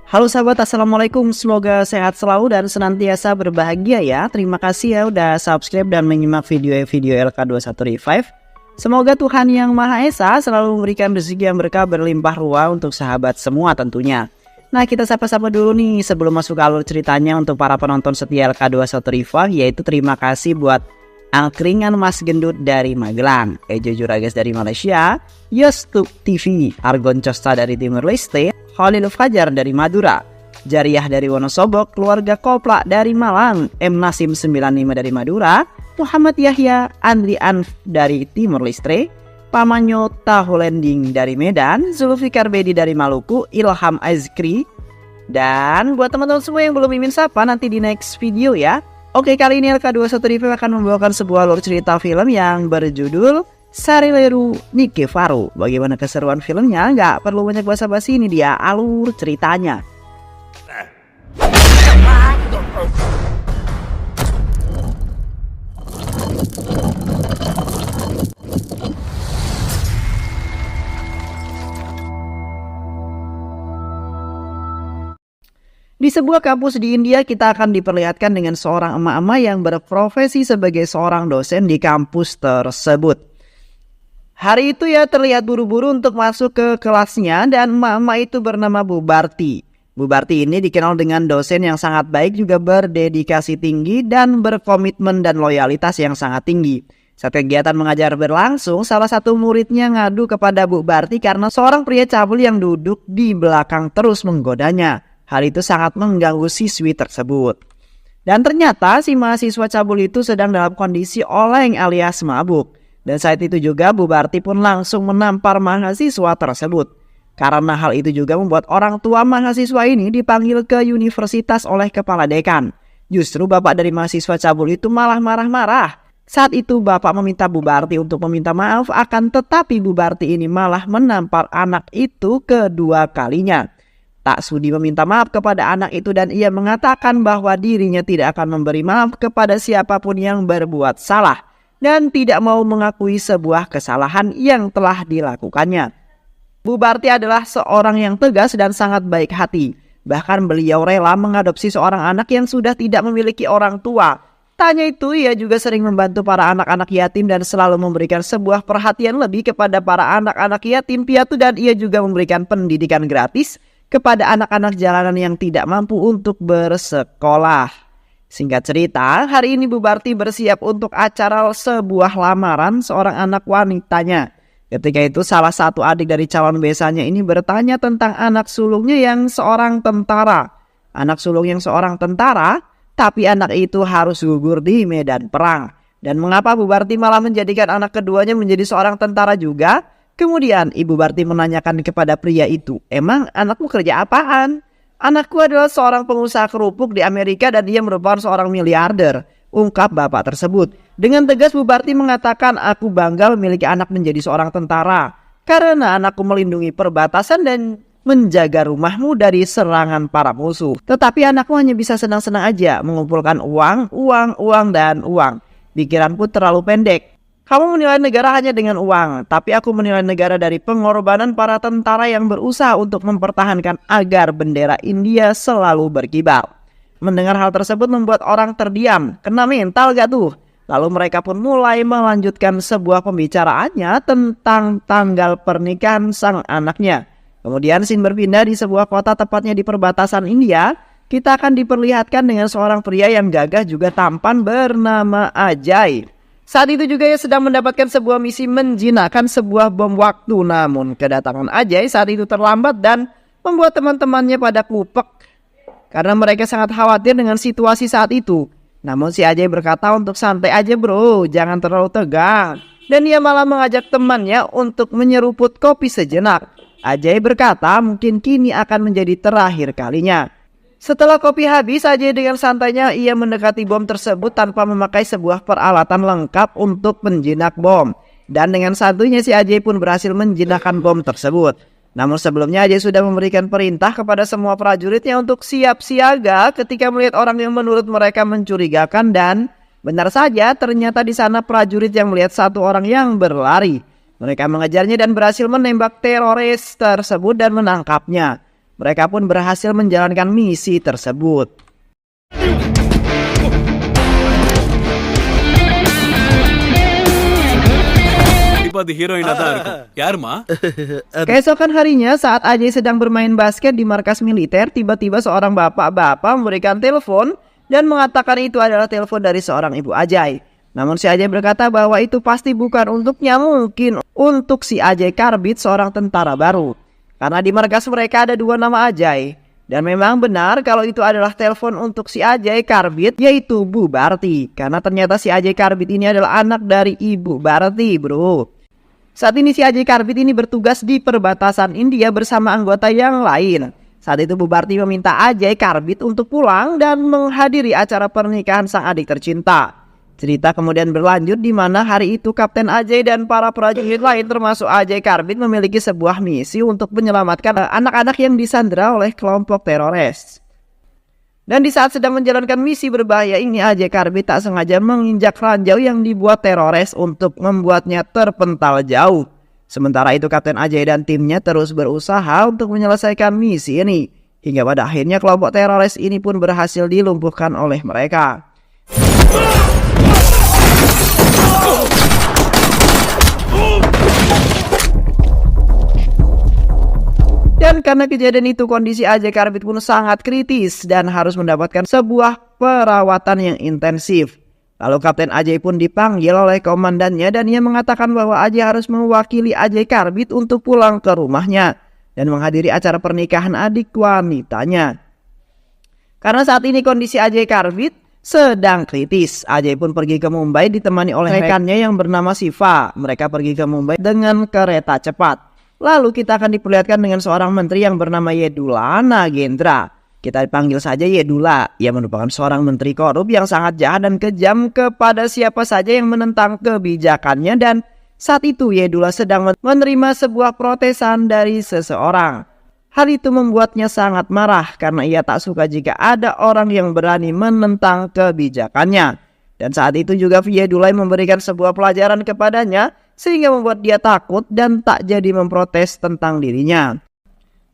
Halo sahabat, assalamualaikum. Semoga sehat selalu dan senantiasa berbahagia ya. Terima kasih ya udah subscribe dan menyimak video-video LK21 Revive. Semoga Tuhan Yang Maha Esa selalu memberikan rezeki yang berkah berlimpah ruah untuk sahabat semua tentunya. Nah, kita sapa-sapa dulu nih sebelum masuk ke alur ceritanya untuk para penonton setia LK21 Revive, yaitu terima kasih buat Angkringan Mas Gendut dari Magelang, Ejo Juragas dari Malaysia, Yostuk TV, Argon Costa dari Timur Leste, Khalil Fajar dari Madura, Jariah dari Wonosobo, keluarga Kopla dari Malang, M Nasim 95 dari Madura, Muhammad Yahya, Andri Anf dari Timur Leste, Pamanyo Tahulending dari Medan, Zulfikar Bedi dari Maluku, Ilham Azkri, dan buat teman-teman semua yang belum mimin sapa nanti di next video ya. Oke, kali ini LK21 Review akan membawakan sebuah alur cerita film yang berjudul Sarileru Nikevaru. Bagaimana keseruan filmnya? Nggak perlu banyak basa-basi, ini dia alur ceritanya. Di sebuah kampus di India, kita akan diperlihatkan dengan seorang emak-emak yang berprofesi sebagai seorang dosen di kampus tersebut. Hari itu ya terlihat buru-buru untuk masuk ke kelasnya dan emak-emak itu bernama Bu Barti. Bu Barti ini dikenal dengan dosen yang sangat baik, juga berdedikasi tinggi dan berkomitmen dan loyalitas yang sangat tinggi. Saat kegiatan mengajar berlangsung, salah satu muridnya ngadu kepada Bu Barti karena seorang pria cabul yang duduk di belakang terus menggodanya. Hal itu sangat mengganggu siswi tersebut. Dan ternyata si mahasiswa cabul itu sedang dalam kondisi oleng alias mabuk. Dan saat itu juga Bu Barti pun langsung menampar mahasiswa tersebut. Karena hal itu juga membuat orang tua mahasiswa ini dipanggil ke universitas oleh kepala dekan. Justru bapak dari mahasiswa cabul itu malah marah-marah. Saat itu bapak meminta Bu Barti untuk meminta maaf, akan tetapi Bu Barti ini malah menampar anak itu kedua kalinya. Tak sudi meminta maaf kepada anak itu dan ia mengatakan bahwa dirinya tidak akan memberi maaf kepada siapapun yang berbuat salah dan tidak mau mengakui sebuah kesalahan yang telah dilakukannya. Bu Barti adalah seorang yang tegas dan sangat baik hati. Bahkan beliau rela mengadopsi seorang anak yang sudah tidak memiliki orang tua. Tak hanya itu, ia juga sering membantu para anak-anak yatim dan selalu memberikan sebuah perhatian lebih kepada para anak-anak yatim piatu, dan ia juga memberikan pendidikan gratis kepada anak-anak jalanan yang tidak mampu untuk bersekolah. Singkat cerita, hari ini Bu Barti bersiap untuk acara sebuah lamaran seorang anak wanitanya. Ketika itu salah satu adik dari calon besanya ini bertanya tentang anak sulungnya yang seorang tentara. Anak sulung yang seorang tentara, tapi anak itu harus gugur di medan perang. Dan mengapa Bu Barti malah menjadikan anak keduanya menjadi seorang tentara juga? Kemudian Ibu Barti menanyakan kepada pria itu, "Emang anakmu kerja apaan?" "Anakku adalah seorang pengusaha kerupuk di Amerika dan dia merupakan seorang miliarder," ungkap bapak tersebut. Dengan tegas Bu Barti mengatakan, "Aku bangga memiliki anak menjadi seorang tentara karena anakku melindungi perbatasan dan menjaga rumahmu dari serangan para musuh. Tetapi anakku hanya bisa senang-senang aja mengumpulkan uang, dan uang. Pikiranku terlalu pendek. Kamu menilai negara hanya dengan uang, tapi aku menilai negara dari pengorbanan para tentara yang berusaha untuk mempertahankan agar bendera India selalu berkibar." Mendengar hal tersebut membuat orang terdiam. Kena mental gak tuh? Lalu mereka pun mulai melanjutkan sebuah pembicaraannya tentang tanggal pernikahan sang anaknya. Kemudian scene berpindah di sebuah kota, tepatnya di perbatasan India. Kita akan diperlihatkan dengan seorang pria yang gagah juga tampan bernama Ajay. Saat itu juga ia sedang mendapatkan sebuah misi menjinakkan sebuah bom waktu. Namun kedatangan Ajay saat itu terlambat dan membuat teman-temannya pada kupek karena mereka sangat khawatir dengan situasi saat itu. Namun si Ajay berkata untuk santai aja bro, jangan terlalu tegang. Dan ia malah mengajak temannya untuk menyeruput kopi sejenak. Ajay berkata mungkin kini akan menjadi terakhir kalinya. Setelah kopi habis, Ajay dengan santainya ia mendekati bom tersebut tanpa memakai sebuah peralatan lengkap untuk menjinak bom. Dan dengan santuinya si Ajay pun berhasil menjinakkan bom tersebut. Namun sebelumnya Ajay sudah memberikan perintah kepada semua prajuritnya untuk siap siaga ketika melihat orang yang menurut mereka mencurigakan, dan benar saja ternyata di sana prajurit yang melihat satu orang yang berlari. Mereka mengejarnya dan berhasil menembak teroris tersebut dan menangkapnya. Mereka pun berhasil menjalankan misi tersebut. Keesokan harinya saat Ajay sedang bermain basket di markas militer, tiba-tiba seorang bapak-bapak memberikan telepon dan mengatakan itu adalah telepon dari seorang ibu Ajay. Namun si Ajay berkata bahwa itu pasti bukan untuknya, mungkin untuk si Ajay Karbit, seorang tentara baru. Karena di markas mereka ada 2 nama Ajay. Dan memang benar kalau itu adalah telepon untuk si Ajay Karbit, yaitu Bu Barti. Karena ternyata si Ajay Karbit ini adalah anak dari Ibu Barti, bro. Saat ini si Ajay Karbit ini bertugas di perbatasan India bersama anggota yang lain. Saat itu Bu Barti meminta Ajay Karbit untuk pulang dan menghadiri acara pernikahan sang adik tercinta. Cerita kemudian berlanjut di mana hari itu Kapten Ajay dan para prajurit lain termasuk Ajay Karbit memiliki sebuah misi untuk menyelamatkan anak-anak yang disandra oleh kelompok teroris. Dan di saat sedang menjalankan misi berbahaya ini, Ajay Karbit tak sengaja menginjak ranjau yang dibuat teroris untuk membuatnya terpental jauh. Sementara itu Kapten Ajay dan timnya terus berusaha untuk menyelesaikan misi ini. Hingga pada akhirnya kelompok teroris ini pun berhasil dilumpuhkan oleh mereka. Dan karena kejadian itu kondisi Ajay Karbit pun sangat kritis dan harus mendapatkan sebuah perawatan yang intensif. Lalu Kapten Ajay pun dipanggil oleh komandannya dan ia mengatakan bahwa Ajay harus mewakili Ajay Karbit untuk pulang ke rumahnya dan menghadiri acara pernikahan adik wanitanya. Karena saat ini kondisi Ajay Karbit sedang kritis, Ajay pun pergi ke Mumbai ditemani oleh rekannya yang bernama Siva. Mereka pergi ke Mumbai dengan kereta cepat. Lalu kita akan diperlihatkan dengan seorang menteri yang bernama Yedula Nagendra. Kita dipanggil saja Yedula. Ia merupakan seorang menteri korup yang sangat jahat dan kejam kepada siapa saja yang menentang kebijakannya. Dan saat itu Yedula sedang menerima sebuah protesan dari seseorang. Hal itu membuatnya sangat marah karena ia tak suka jika ada orang yang berani menentang kebijakannya. Dan saat itu juga Yedula memberikan sebuah pelajaran kepadanya sehingga membuat dia takut dan tak jadi memprotes tentang dirinya.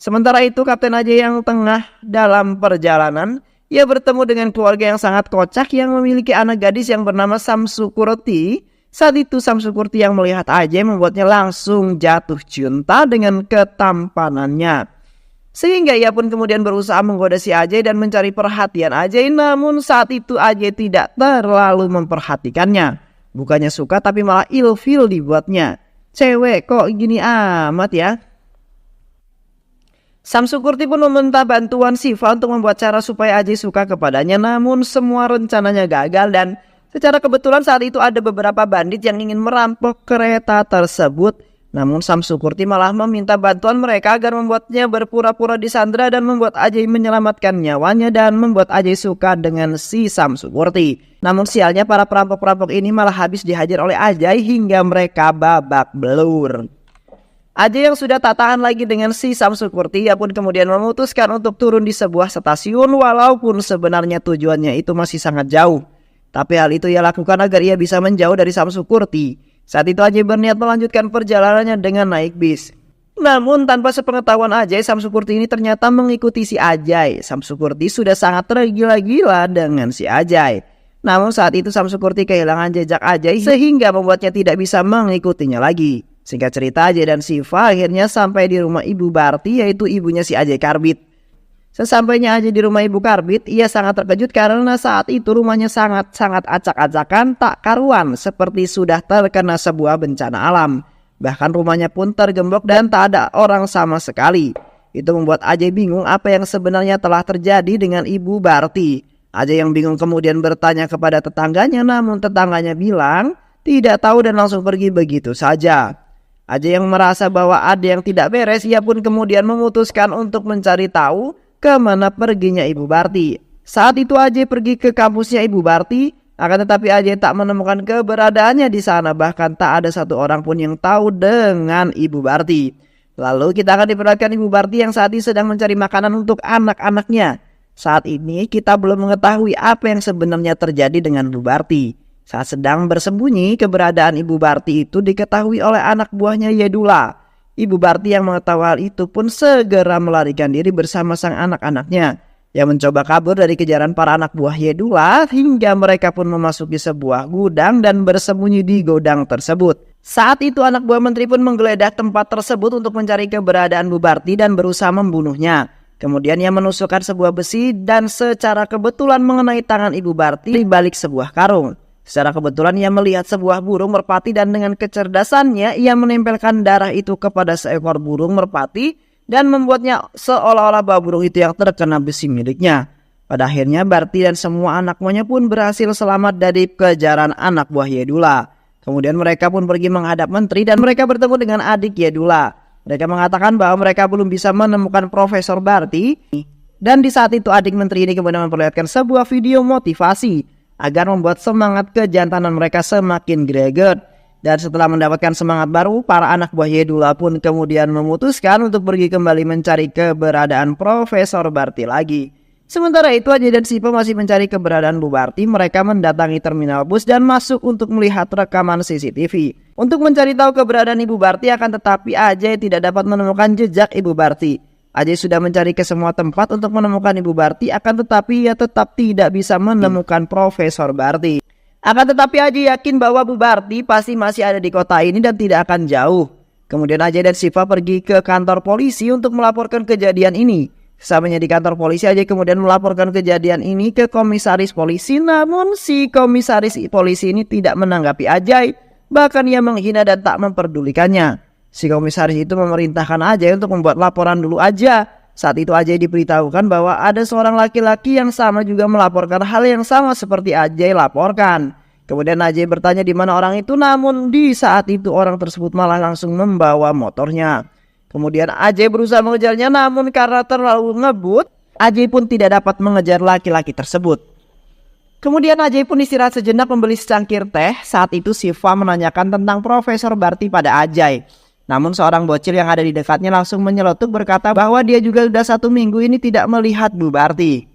Sementara itu Kapten Ajay yang tengah dalam perjalanan, ia bertemu dengan keluarga yang sangat kocak yang memiliki anak gadis yang bernama Samsukurti. Saat itu Samsukurti yang melihat Ajay membuatnya langsung jatuh cinta dengan ketampanannya. Sehingga ia pun kemudian berusaha menggoda si Ajay dan mencari perhatian Ajay. Namun saat itu Ajay tidak terlalu memperhatikannya. Bukannya suka tapi malah ilfil dibuatnya. Cewek kok gini amat ya. Samsukurti pun meminta bantuan Siva untuk membuat cara supaya Ajay suka kepadanya. Namun semua rencananya gagal dan secara kebetulan saat itu ada beberapa bandit yang ingin merampok kereta tersebut. Namun Samsukurti malah meminta bantuan mereka agar membuatnya berpura-pura disandra dan membuat Ajay menyelamatkan nyawanya dan membuat Ajay suka dengan si Samsukurti. Namun sialnya para perampok-perampok ini malah habis dihajar oleh Ajay hingga mereka babak belur. Ajay yang sudah tak tahan lagi dengan si Samsukurti, ia pun kemudian memutuskan untuk turun di sebuah stasiun walaupun sebenarnya tujuannya itu masih sangat jauh. Tapi hal itu ia lakukan agar ia bisa menjauh dari Samsukurti. Saat itu Ajay berniat melanjutkan perjalanannya dengan naik bis. Namun tanpa sepengetahuan Ajay, Samsukurti ini ternyata mengikuti si Ajay. Samsukurti sudah sangat tergila-gila dengan si Ajay. Namun saat itu Samsukurti kehilangan jejak Ajay sehingga membuatnya tidak bisa mengikutinya lagi. Singkat cerita, Ajay dan Siva akhirnya sampai di rumah Ibu Barti, yaitu ibunya si Ajay Karbit. Sesampainya Ajay di rumah Ibu Karbit, ia sangat terkejut karena saat itu rumahnya sangat acak-acakan tak karuan seperti sudah terkena sebuah bencana alam. Bahkan rumahnya pun tergembok dan tak ada orang sama sekali. Itu membuat Ajay bingung apa yang sebenarnya telah terjadi dengan Ibu Barti. Ajay yang bingung kemudian bertanya kepada tetangganya, namun tetangganya bilang tidak tahu dan langsung pergi begitu saja. Ajay yang merasa bahwa ada yang tidak beres, ia pun kemudian memutuskan untuk mencari tahu kemana perginya Ibu Barti. Saat itu Ajay pergi ke kampusnya Ibu Barti, akan tetapi Ajay tak menemukan keberadaannya di sana. Bahkan tak ada satu orang pun yang tahu dengan Ibu Barti. Lalu kita akan diperlihatkan Ibu Barti yang saat ini sedang mencari makanan untuk anak-anaknya. Saat ini kita belum mengetahui apa yang sebenarnya terjadi dengan Ibu Barti. Saat sedang bersembunyi, keberadaan Ibu Barti itu diketahui oleh anak buahnya Yedula. Ibu Barti yang mengetahui hal itu pun segera melarikan diri bersama sang anak-anaknya yang mencoba kabur dari kejaran para anak buah Yedula hingga mereka pun memasuki sebuah gudang dan bersembunyi di gudang tersebut. Saat itu anak buah menteri pun menggeledah tempat tersebut untuk mencari keberadaan Bu Barti dan berusaha membunuhnya. Kemudian ia menusukkan sebuah besi dan secara kebetulan mengenai tangan Ibu Barti di balik sebuah karung. Secara kebetulan ia melihat sebuah burung merpati dan dengan kecerdasannya ia menempelkan darah itu kepada seekor burung merpati dan membuatnya seolah-olah bahwa burung itu yang terkena besi miliknya. Pada akhirnya Barti dan semua anak buahnya pun berhasil selamat dari kejaran anak buah Yedula. Kemudian mereka pun pergi menghadap menteri dan mereka bertemu dengan adik Yedula. Mereka mengatakan bahwa mereka belum bisa menemukan Profesor Barti. Dan di saat itu adik menteri ini kemudian memperlihatkan sebuah video motivasi agar membuat semangat kejantanan mereka semakin greget. Dan setelah mendapatkan semangat baru, para anak buah Yedula pun kemudian memutuskan untuk pergi kembali mencari keberadaan Profesor Barti lagi. Sementara itu Ajay dan Siva masih mencari keberadaan Bu Barti. Mereka mendatangi terminal bus dan masuk untuk melihat rekaman CCTV untuk mencari tahu keberadaan Ibu Barti, akan tetapi Ajay tidak dapat menemukan jejak Ibu Barti. Ajay sudah mencari ke semua tempat untuk menemukan Ibu Barti, akan tetapi ia tetap tidak bisa menemukan Profesor Barti. Akan tetapi Ajay yakin bahwa Bu Barti pasti masih ada di kota ini dan tidak akan jauh. Kemudian Ajay dan Siva pergi ke kantor polisi untuk melaporkan kejadian ini. Sesampainya di kantor polisi, Ajay kemudian melaporkan kejadian ini ke komisaris polisi. Namun si komisaris polisi ini tidak menanggapi Ajay. Bahkan ia menghina dan tak memperdulikannya. Si komisaris itu memerintahkan Ajay untuk membuat laporan dulu aja. Saat itu Ajay diberitahukan bahwa ada seorang laki-laki yang sama juga melaporkan hal yang sama seperti Ajay laporkan. Kemudian Ajay bertanya di mana orang itu, namun di saat itu orang tersebut malah langsung membawa motornya. Kemudian Ajay berusaha mengejarnya, namun karena terlalu ngebut, Ajay pun tidak dapat mengejar laki-laki tersebut. Kemudian Ajay pun istirahat sejenak membeli secangkir teh. Saat itu Siva menanyakan tentang Profesor Barti pada Ajay. Namun seorang bocil yang ada di dekatnya langsung menyeletuk berkata bahwa dia juga sudah 1 minggu ini tidak melihat Bu Barti.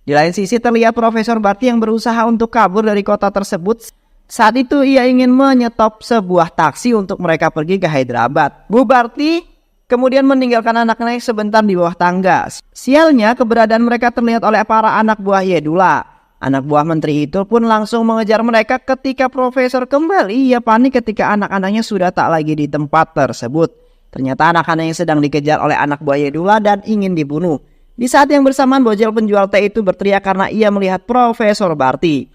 Di lain sisi terlihat Profesor Barti yang berusaha untuk kabur dari kota tersebut. Saat itu ia ingin menyetop sebuah taksi untuk mereka pergi ke Hyderabad. Bu Barti kemudian meninggalkan anak-anaknya sebentar di bawah tangga. Sialnya keberadaan mereka terlihat oleh para anak buah Yedula. Anak buah menteri itu pun langsung mengejar mereka. Ketika Profesor kembali, ia panik ketika anak-anaknya sudah tak lagi di tempat tersebut. Ternyata anak-anak yang sedang dikejar oleh anak buah Yedula dan ingin dibunuh. Di saat yang bersamaan bocil penjual teh itu berteriak karena ia melihat Profesor Barti.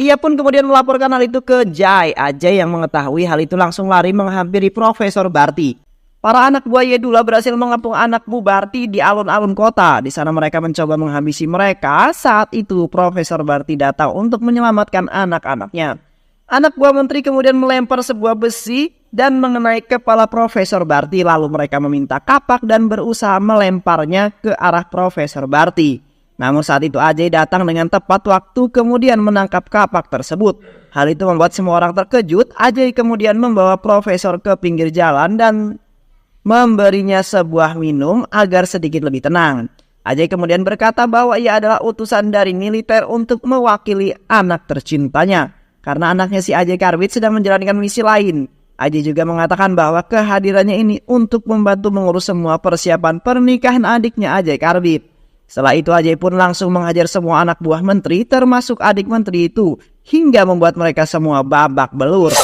Ia pun kemudian melaporkan hal itu ke Jai. Ajay yang mengetahui hal itu langsung lari menghampiri Profesor Barti. Para anak buah Yedula berhasil mengepung anak Bu Barti di alun-alun kota. Di sana mereka mencoba menghabisi mereka. Saat itu Profesor Barti datang untuk menyelamatkan anak-anaknya. Anak buah menteri kemudian melempar sebuah besi dan mengenai kepala Profesor Barti. Lalu mereka meminta kapak dan berusaha melemparnya ke arah Profesor Barti. Namun saat itu Ajay datang dengan tepat waktu kemudian menangkap kapak tersebut. Hal itu membuat semua orang terkejut. Ajay kemudian membawa Profesor ke pinggir jalan dan memberinya sebuah minum agar sedikit lebih tenang. Ajay kemudian berkata bahwa ia adalah utusan dari militer untuk mewakili anak tercintanya. Karena anaknya si Ajay Karbit sedang menjalankan misi lain. Ajay juga mengatakan bahwa kehadirannya ini untuk membantu mengurus semua persiapan pernikahan adiknya Ajay Karbit. Setelah itu Ajay pun langsung menghajar semua anak buah menteri termasuk adik menteri itu. Hingga membuat mereka semua babak belur.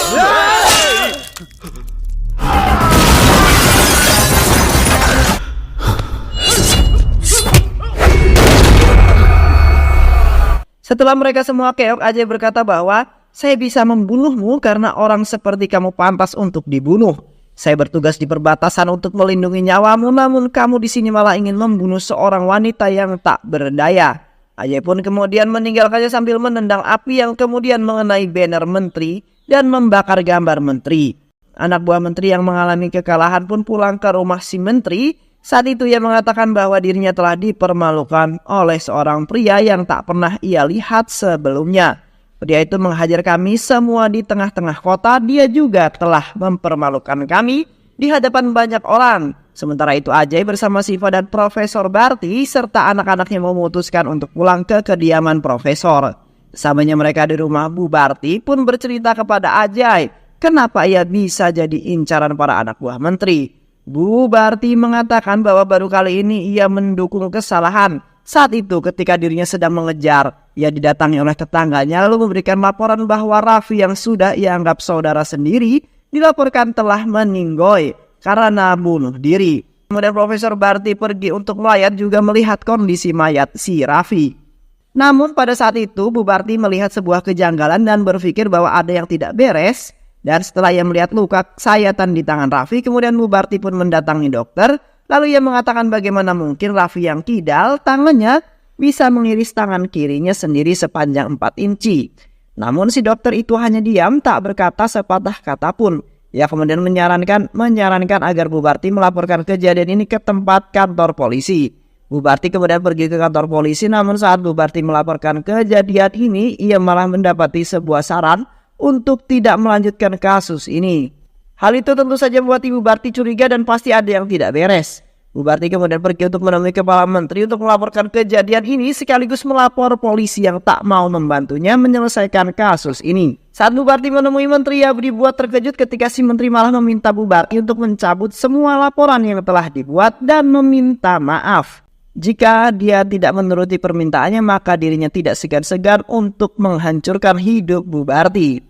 Setelah mereka semua keok, Ajay berkata bahwa saya bisa membunuhmu karena orang seperti kamu pantas untuk dibunuh. Saya bertugas di perbatasan untuk melindungi nyawamu, namun kamu di sini malah ingin membunuh seorang wanita yang tak berdaya. Ajay pun kemudian meninggalkannya sambil menendang api yang kemudian mengenai banner menteri dan membakar gambar menteri. Anak buah menteri yang mengalami kekalahan pun pulang ke rumah si menteri. Saat itu ia mengatakan bahwa dirinya telah dipermalukan oleh seorang pria yang tak pernah ia lihat sebelumnya. Pria itu menghajar kami semua di tengah-tengah kota. Dia juga telah mempermalukan kami di hadapan banyak orang. Sementara itu Ajay bersama Siva dan Profesor Barti serta anak-anaknya memutuskan untuk pulang ke kediaman Profesor. Sesampainya mereka di rumah Bu Barti pun bercerita kepada Ajay kenapa ia bisa jadi incaran para anak buah menteri. Bu Barti mengatakan bahwa baru kali ini ia mendukung kesalahan. Saat itu ketika dirinya sedang mengejar, ia didatangi oleh tetangganya lalu memberikan laporan bahwa Raffi yang sudah ia anggap saudara sendiri dilaporkan telah meninggoy karena bunuh diri. Kemudian Profesor Barti pergi untuk melayat juga melihat kondisi mayat si Raffi. Namun pada saat itu Bu Barti melihat sebuah kejanggalan dan berpikir bahwa ada yang tidak beres. Dan setelah ia melihat luka sayatan di tangan Raffi, kemudian Bu Barti pun mendatangi dokter. Lalu ia mengatakan bagaimana mungkin Raffi yang kidal tangannya bisa mengiris tangan kirinya sendiri sepanjang 4 inci. Namun si dokter itu hanya diam, tak berkata sepatah kata pun. Ia kemudian menyarankan agar Bu Barti melaporkan kejadian ini ke tempat kantor polisi. Bu Barti kemudian pergi ke kantor polisi, namun saat Bu Barti melaporkan kejadian ini, ia malah mendapati sebuah saran untuk tidak melanjutkan kasus ini. Hal itu tentu saja membuat Ibu Barti curiga dan pasti ada yang tidak beres. Bu Barti kemudian pergi untuk menemui Kepala Menteri untuk melaporkan kejadian ini sekaligus melapor polisi yang tak mau membantunya menyelesaikan kasus ini. Saat Bu Barti menemui Menteri, ia dibuat terkejut ketika si Menteri malah meminta Bu Barti untuk mencabut semua laporan yang telah dibuat dan meminta maaf. Jika dia tidak menuruti permintaannya, maka dirinya tidak segan-segan untuk menghancurkan hidup Bu Barti.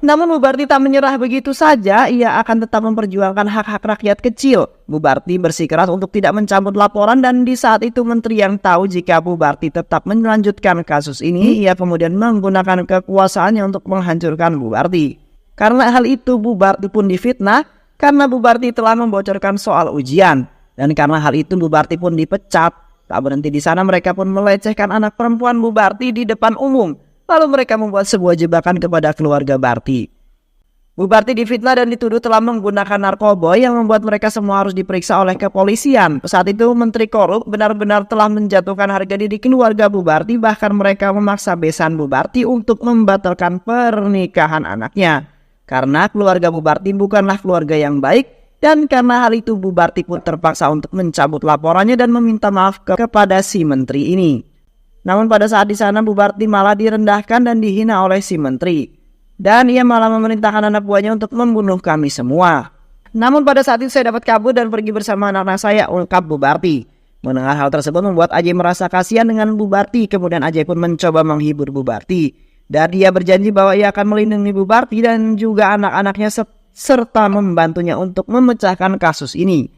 Namun Bu Barti tak menyerah begitu saja, ia akan tetap memperjuangkan hak-hak rakyat kecil. Bu Barti bersikeras untuk tidak mencabut laporan dan di saat itu Menteri yang tahu jika Bu Barti tetap melanjutkan kasus ini, ia kemudian menggunakan kekuasaannya untuk menghancurkan Bu Barti. Karena hal itu Bu Barti pun difitnah karena Bu Barti telah membocorkan soal ujian. Dan karena hal itu Bu Barti pun dipecat. Tak berhenti di sana, mereka pun melecehkan anak perempuan Bu Barti di depan umum. Lalu mereka membuat sebuah jebakan kepada keluarga Barti. Bu Barti difitnah dan dituduh telah menggunakan narkoba yang membuat mereka semua harus diperiksa oleh kepolisian. Saat itu Menteri Korup benar-benar telah menjatuhkan harga diri keluarga Bu Barti, bahkan mereka memaksa besan Bu Barti untuk membatalkan pernikahan anaknya. Karena keluarga Bu Barti bukanlah keluarga yang baik, dan karena hal itu Bu Barti pun terpaksa untuk mencabut laporannya dan meminta maaf kepada si menteri ini. Namun pada saat di sana Bu Barti malah direndahkan dan dihina oleh si menteri. Dan ia malah memerintahkan anak buahnya untuk membunuh kami semua. Namun pada saat itu saya dapat kabur dan pergi bersama anak-anak saya, ungkap Bu Barti. Mendengar hal tersebut membuat Ajay merasa kasihan dengan Bu Barti. Kemudian Ajay pun mencoba menghibur Bu Barti. Dan dia berjanji bahwa ia akan melindungi Bu Barti dan juga anak-anaknya serta membantunya untuk memecahkan kasus ini.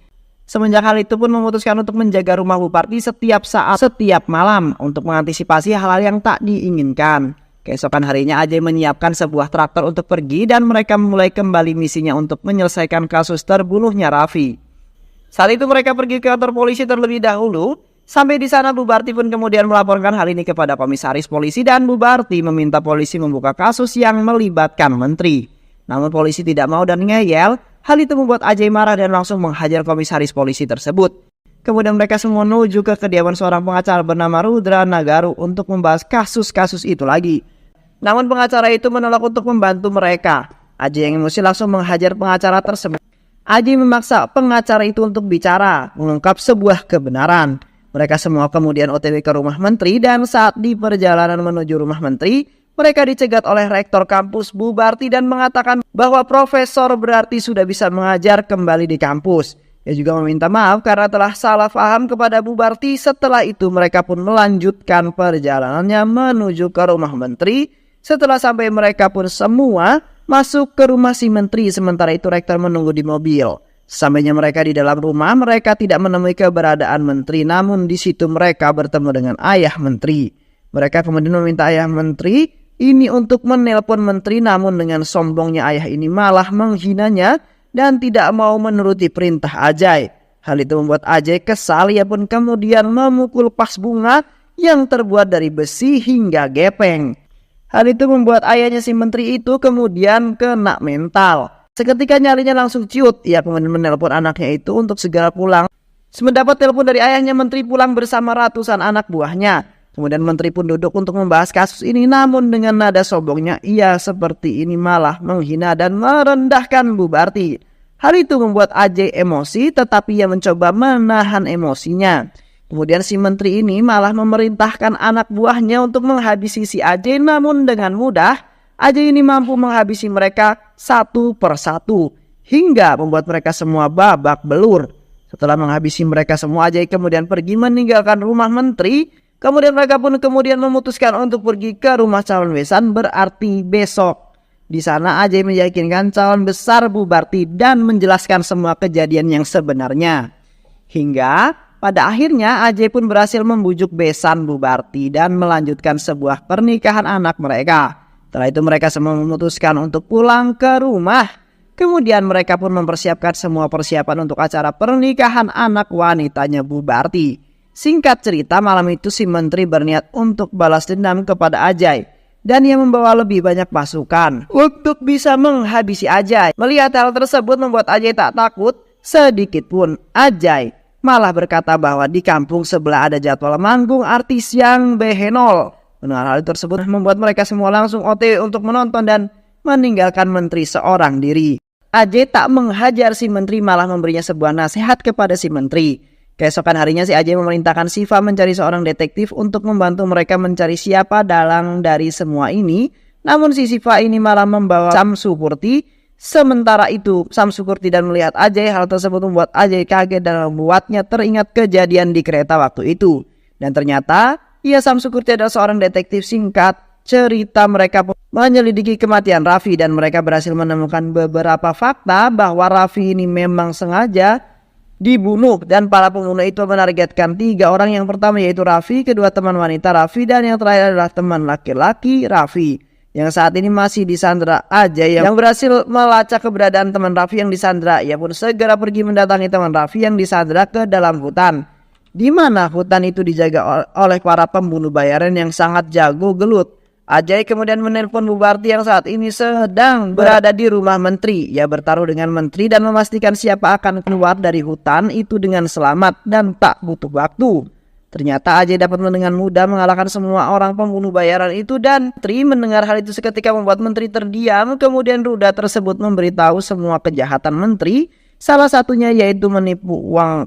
Semenjak hal itu pun memutuskan untuk menjaga rumah Bu Barti setiap saat, setiap malam untuk mengantisipasi hal-hal yang tak diinginkan. Keesokan harinya Ajay menyiapkan sebuah traktor untuk pergi dan mereka memulai kembali misinya untuk menyelesaikan kasus terbunuhnya Raffi. Saat itu mereka pergi ke kantor polisi terlebih dahulu. Sampai di sana Bu Barti pun kemudian melaporkan hal ini kepada komisaris polisi dan Bu Barti meminta polisi membuka kasus yang melibatkan menteri. Namun polisi tidak mau dan ngeyel. Hal itu membuat Ajay marah dan langsung menghajar komisaris polisi tersebut. Kemudian mereka semua menuju ke kediaman seorang pengacara bernama Rudra Nagaru untuk membahas kasus-kasus itu lagi. Namun pengacara itu menolak untuk membantu mereka. Ajay yang emosi langsung menghajar pengacara tersebut. Ajay memaksa pengacara itu untuk bicara, mengungkap sebuah kebenaran. Mereka semua kemudian OTW ke rumah menteri dan saat di perjalanan menuju rumah menteri, mereka dicegat oleh rektor kampus Bu Barti dan mengatakan bahwa profesor berarti sudah bisa mengajar kembali di kampus. Ia juga meminta maaf karena telah salah paham kepada Bu Barti. Setelah itu mereka pun melanjutkan perjalanannya menuju ke rumah menteri. Setelah sampai mereka pun semua masuk ke rumah si menteri, sementara itu rektor menunggu di mobil. Sampainya mereka di dalam rumah, mereka tidak menemui keberadaan menteri, namun di situ mereka bertemu dengan ayah menteri. Mereka kemudian meminta ayah menteri ini untuk menelpon menteri, namun dengan sombongnya ayah ini malah menghinanya dan tidak mau menuruti perintah Ajay. Hal itu membuat Ajay kesal, ia pun kemudian memukul pas bunga yang terbuat dari besi hingga gepeng. Hal itu membuat ayahnya si menteri itu kemudian kena mental. Seketika nyalinya langsung ciut, ia kemudian menelpon anaknya itu untuk segera pulang. Mendapat telepon dari ayahnya, menteri pulang bersama ratusan anak buahnya. Kemudian menteri pun duduk untuk membahas kasus ini, namun dengan nada sombongnya ia seperti ini malah menghina dan merendahkan Bu Barti. Hal itu membuat Ajay emosi, tetapi ia mencoba menahan emosinya. Kemudian si menteri ini malah memerintahkan anak buahnya untuk menghabisi si Ajay, namun dengan mudah Ajay ini mampu menghabisi mereka satu persatu hingga membuat mereka semua babak belur. Setelah menghabisi mereka semua, Ajay kemudian pergi meninggalkan rumah menteri. Kemudian mereka pun kemudian memutuskan untuk pergi ke rumah calon besan, berarti besok. Di sana Ajay meyakinkan calon besar Bubarti dan menjelaskan semua kejadian yang sebenarnya. Hingga pada akhirnya Ajay pun berhasil membujuk besan Bubarti dan melanjutkan sebuah pernikahan anak mereka. Setelah itu mereka semua memutuskan untuk pulang ke rumah. Kemudian mereka pun mempersiapkan semua persiapan untuk acara pernikahan anak wanitanya Bubarti. Singkat cerita, malam itu si menteri berniat untuk balas dendam kepada Ajay. Dan ia membawa lebih banyak pasukan untuk bisa menghabisi Ajay. Melihat hal tersebut membuat Ajay tak takut sedikit pun. Ajay malah berkata bahwa di kampung sebelah ada jadwal manggung artis yang behenol. Mendengar hal tersebut membuat mereka semua langsung OTW untuk menonton dan meninggalkan menteri seorang diri. Ajay tak menghajar si menteri, malah memberinya sebuah nasihat kepada si menteri. Keesokan harinya si Ajay memerintahkan Siva mencari seorang detektif untuk membantu mereka mencari siapa dalang dari semua ini. Namun si Siva ini malah membawa Samsupurti. Sementara itu Samsupurti dan melihat Ajay, hal tersebut membuat Ajay kaget dan membuatnya teringat kejadian di kereta waktu itu. Dan ternyata Samsupurti adalah seorang detektif. Singkat cerita, mereka pun menyelidiki kematian Raffi dan mereka berhasil menemukan beberapa fakta bahwa Raffi ini memang sengaja dibunuh dan para pembunuh itu menargetkan 3 orang. Yang pertama yaitu Raffi, kedua teman wanita Raffi, dan yang terakhir adalah teman laki-laki Raffi yang saat ini masih disandra. Ajay yang berhasil melacak keberadaan teman Raffi yang disandra, ia pun segera pergi mendatangi teman Raffi yang disandra ke dalam hutan, di mana hutan itu dijaga oleh para pembunuh bayaran yang sangat jago gelut. Ajay kemudian menelpon Bubarti yang saat ini sedang berada di rumah menteri. Ia bertaruh dengan menteri dan memastikan siapa akan keluar dari hutan itu dengan selamat dan tak butuh waktu. Ternyata Ajay dapat dengan mudah mengalahkan semua orang pembunuh bayaran itu, dan menteri mendengar hal itu seketika membuat menteri terdiam. Kemudian Ruda tersebut memberitahu semua kejahatan menteri, salah satunya yaitu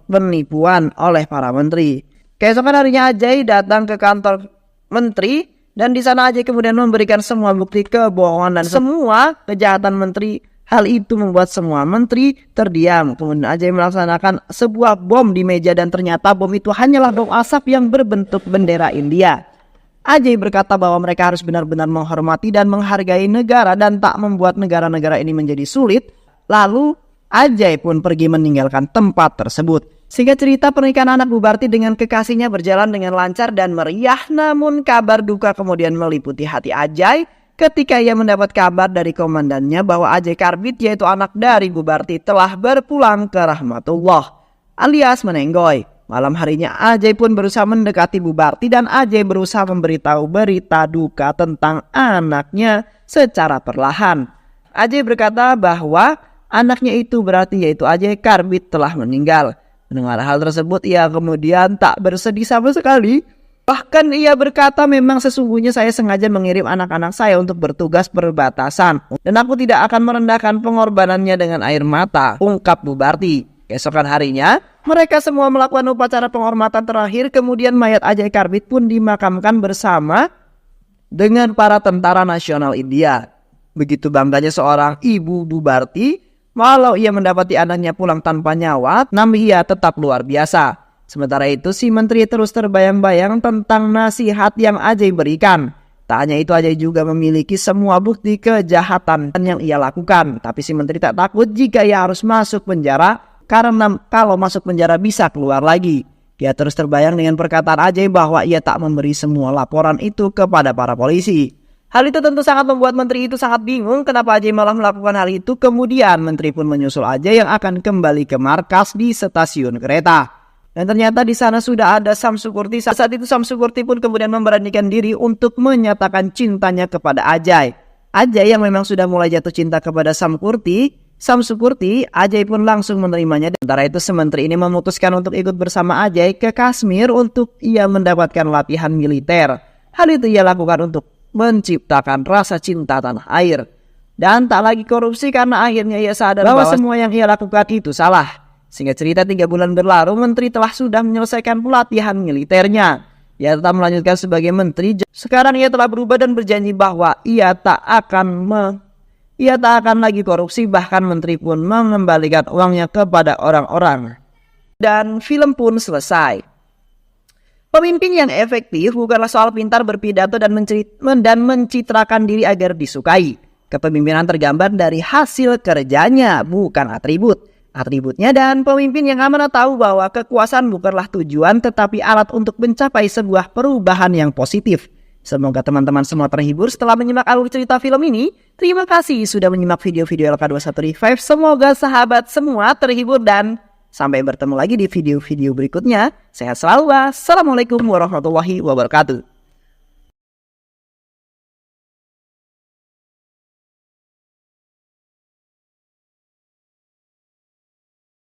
penipuan oleh para menteri. Keesokan harinya Ajay datang ke kantor menteri. Dan di sana Ajay kemudian memberikan semua bukti kebohongan dan semua kejahatan menteri. Hal itu membuat semua menteri terdiam. Kemudian Ajay melaksanakan sebuah bom di meja dan ternyata bom itu hanyalah bom asap yang berbentuk bendera India. Ajay berkata bahwa mereka harus benar-benar menghormati dan menghargai negara dan tak membuat negara-negara ini menjadi sulit. Lalu Ajay pun pergi meninggalkan tempat tersebut. Singkat cerita, pernikahan anak Bubarti dengan kekasihnya berjalan dengan lancar dan meriah. Namun kabar duka kemudian meliputi hati Ajay ketika ia mendapat kabar dari komandannya bahwa Ajay Karbit, yaitu anak dari Bubarti, telah berpulang ke rahmatullah alias menenggoy. Malam harinya Ajay pun berusaha mendekati Bubarti dan Ajay berusaha memberitahu berita duka tentang anaknya secara perlahan. Ajay berkata bahwa anaknya itu berarti yaitu Ajay Karbit telah meninggal. Mendengar hal tersebut, ia kemudian tak bersedih sama sekali. Bahkan ia berkata, memang sesungguhnya saya sengaja mengirim anak-anak saya untuk bertugas perbatasan. Dan aku tidak akan merendahkan pengorbanannya dengan air mata, ungkap Bubarti. Keesokan harinya, mereka semua melakukan upacara penghormatan terakhir. Kemudian mayat Ajay Karbit pun dimakamkan bersama dengan para tentara nasional India. Begitu bangganya seorang ibu Bubarti. Walau ia mendapati anaknya pulang tanpa nyawa, namun ia tetap luar biasa. Sementara itu si menteri terus terbayang-bayang tentang nasihat yang Ajay berikan. Tak hanya itu, Ajay juga memiliki semua bukti kejahatan yang ia lakukan. Tapi si menteri tak takut jika ia harus masuk penjara, karena kalau masuk penjara bisa keluar lagi. Ia terus terbayang dengan perkataan Ajay bahwa ia tak memberi semua laporan itu kepada para polisi. Hal itu tentu sangat membuat menteri itu sangat bingung kenapa Ajay malah melakukan hal itu. Kemudian menteri pun menyusul Ajay yang akan kembali ke markas di stasiun kereta. Dan ternyata di sana sudah ada Samsupurti. Saat itu Samsupurti pun kemudian memberanikan diri untuk menyatakan cintanya kepada Ajay. Ajay yang memang sudah mulai jatuh cinta kepada Samsupurti, Ajay pun langsung menerimanya. Sementara itu si menteri ini memutuskan untuk ikut bersama Ajay ke Kashmir untuk ia mendapatkan latihan militer. Hal itu ia lakukan untuk menciptakan rasa cinta tanah air. Dan tak lagi korupsi karena akhirnya ia sadar bahwa semua yang ia lakukan itu salah. Singkat cerita, 3 bulan berlalu, menteri telah sudah menyelesaikan pelatihan militernya. Ia tetap melanjutkan sebagai menteri. Sekarang ia telah berubah dan berjanji bahwa ia tak akan lagi korupsi, bahkan menteri pun mengembalikan uangnya kepada orang-orang. Dan film pun selesai. Pemimpin yang efektif bukanlah soal pintar berpidato dan mencitrakan diri agar disukai. Kepemimpinan tergambar dari hasil kerjanya, bukan atribut. Atributnya dan pemimpin yang amanah tahu bahwa kekuasaan bukanlah tujuan tetapi alat untuk mencapai sebuah perubahan yang positif. Semoga teman-teman semua terhibur setelah menyimak alur cerita film ini. Terima kasih sudah menyimak video-video LK21 Revive. Semoga sahabat semua terhibur dan sampai bertemu lagi di video-video berikutnya. Sehat selalu. Assalamualaikum warahmatullahi wabarakatuh.